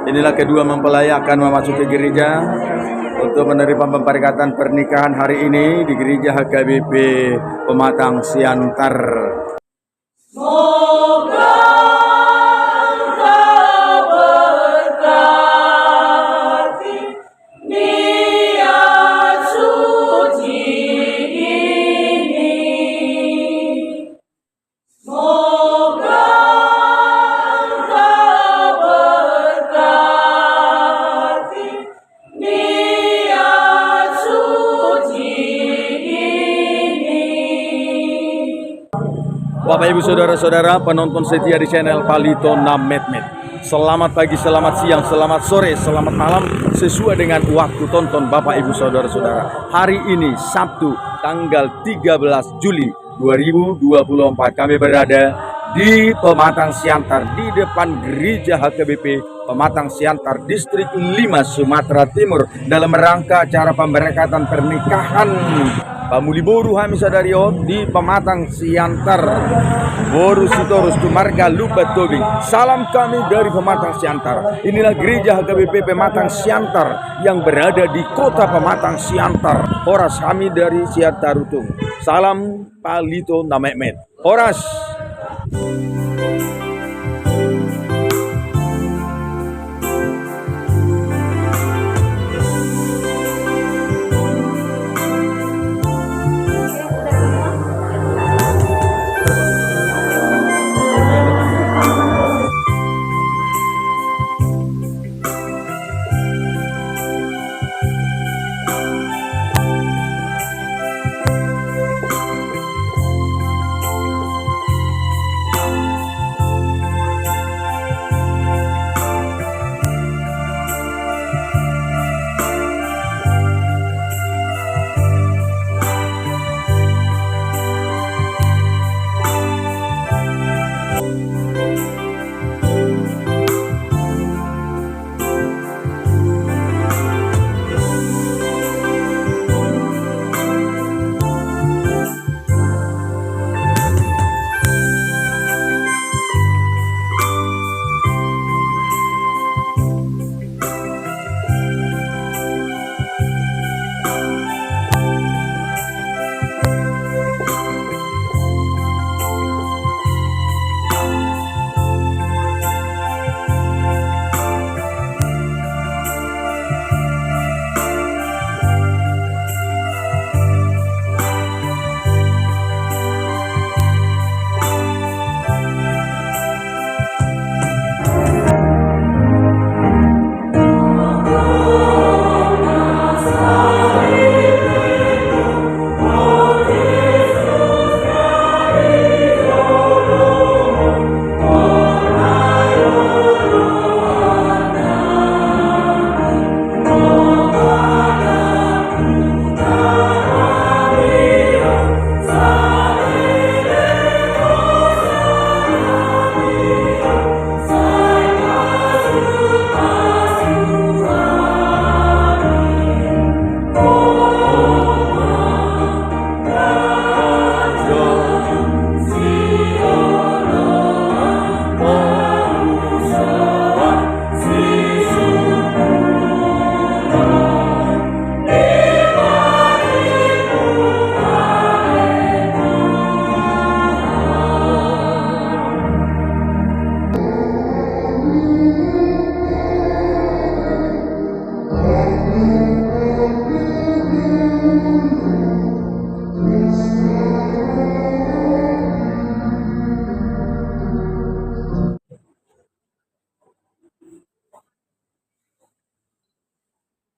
Inilah kedua mempelai akan memasuki gereja untuk menerima pemberkatan pernikahan hari ini di gereja HKBP Pematang Siantar. Semoga Engkau berkati niat suci ini. Semoga Engkau berkati niat suci ini. Bapak Ibu Saudara-saudara penonton setia di channel Palito Namedmed. Selamat pagi, selamat siang, selamat sore, selamat malam sesuai dengan waktu tonton Bapak Ibu Saudara-saudara. Hari ini Sabtu tanggal 13 Juli 2024 kami berada di Pematang Siantar di depan gereja HKBP Pematang Siantar Distrik 5 Sumatera Timur dalam rangka acara pemberkatan pernikahan Pamuli Boru Hamisadario di Pematang Siantar. Boru Sitorus Tumarga Lubat Tobing. Salam kami dari Pematang Siantar. Inilah gereja HKBP Pematang Siantar yang berada di kota Pematang Siantar. Horas kami dari Siantarutung. Salam Palito Namedmed. Horas.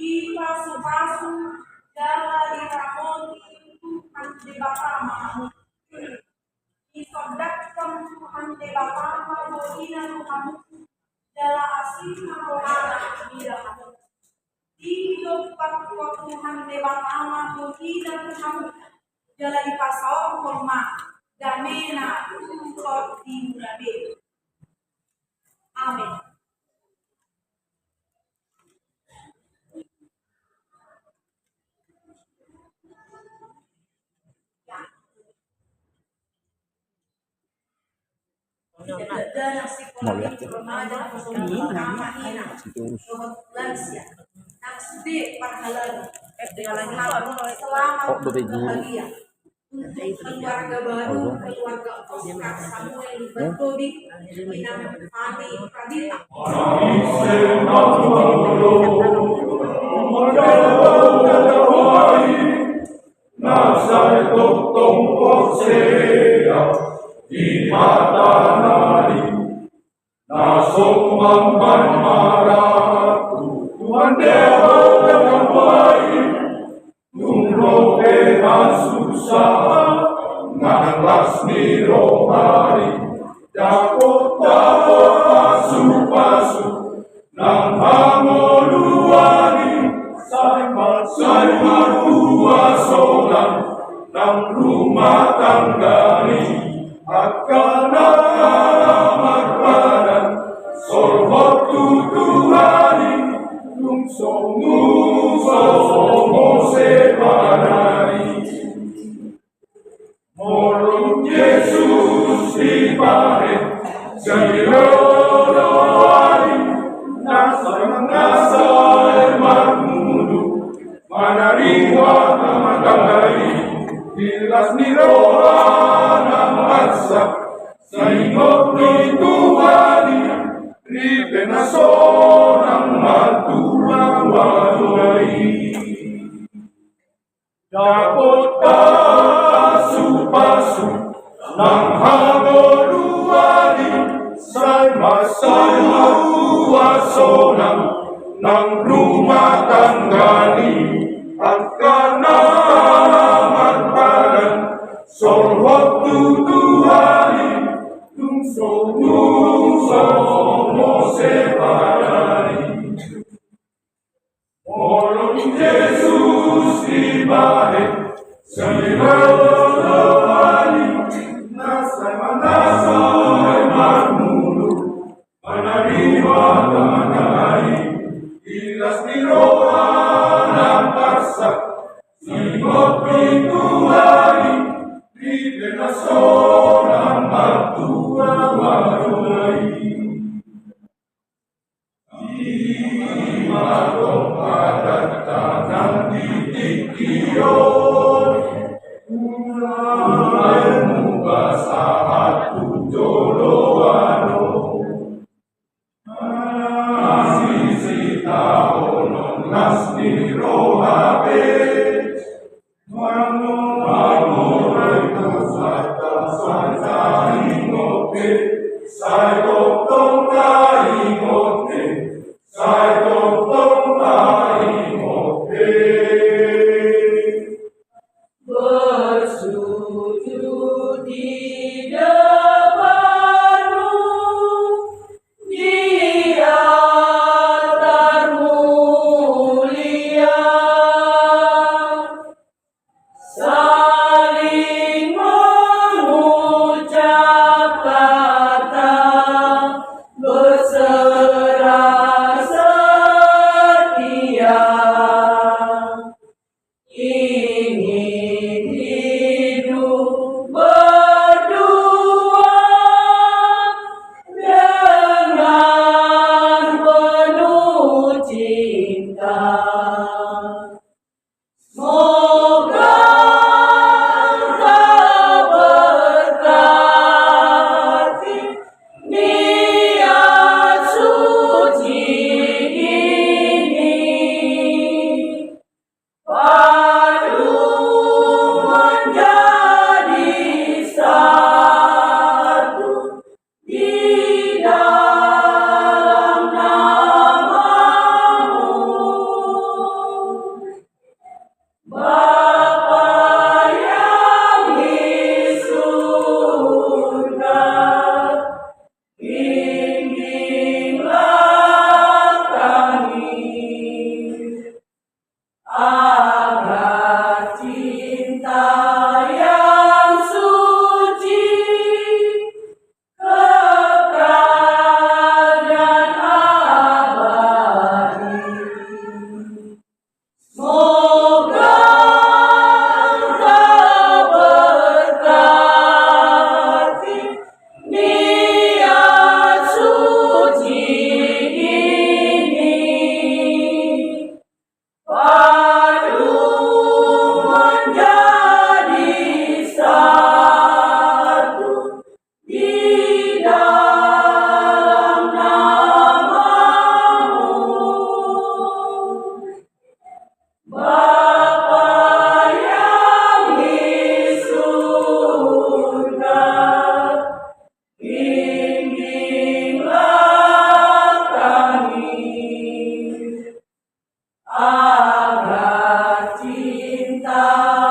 Ipasu-pasu jala diramoni Tuhan di Bapama. Isodakkan Tuhan di Bapama bohina Tuhan jala asina rohana tidak. Hidupkan Tuhan di Bapama bohina Tuhan jala ipasau hormat damena untuk dimulabe. Amin. dan Mau lihat ya? remaja pertama ini lansia nasdi pahala Kok udah guru? bahagia untuk keluarga baru keluarga Oscar Samuel Bertodi Minang Fani Pradita Nasai totong posea di mata nari nasong mamban maratu Tuhan Dewa yang baik tunggu dengan susah nganglas ni rohari dapat pasu nang hamoluani Sai matua solang nang rumah tanggani akan amat padan sorhot tutuhani tungsomu somo sepanari Molong Yesus di pare Siroloani nasai marmudu manariwa namatangari Dilas ni rohana masa Saingok ni Tuhani Ribe na sorang matulang walai Dapat pasu Nang hamoluani Say maluasonang Nang rumah tanggani Akan amat padan Sorhot tutuhani Tungso sepanari Molong Yesus di balik Siroloani Nasai marmulu Manariwa tamanai Ilas ni rohana parsa Singot pintuhani Ribe na sorang matua marumai Imatong padatang titik-tiyon Ulay muka saat tujoloano Masisi taonon nasni rohabe Mamoray kasata sa ingote Say totong kaingote Say totong kaingote bersujud di depanmu Dia termulia saling mengucap kata berserah agar cinta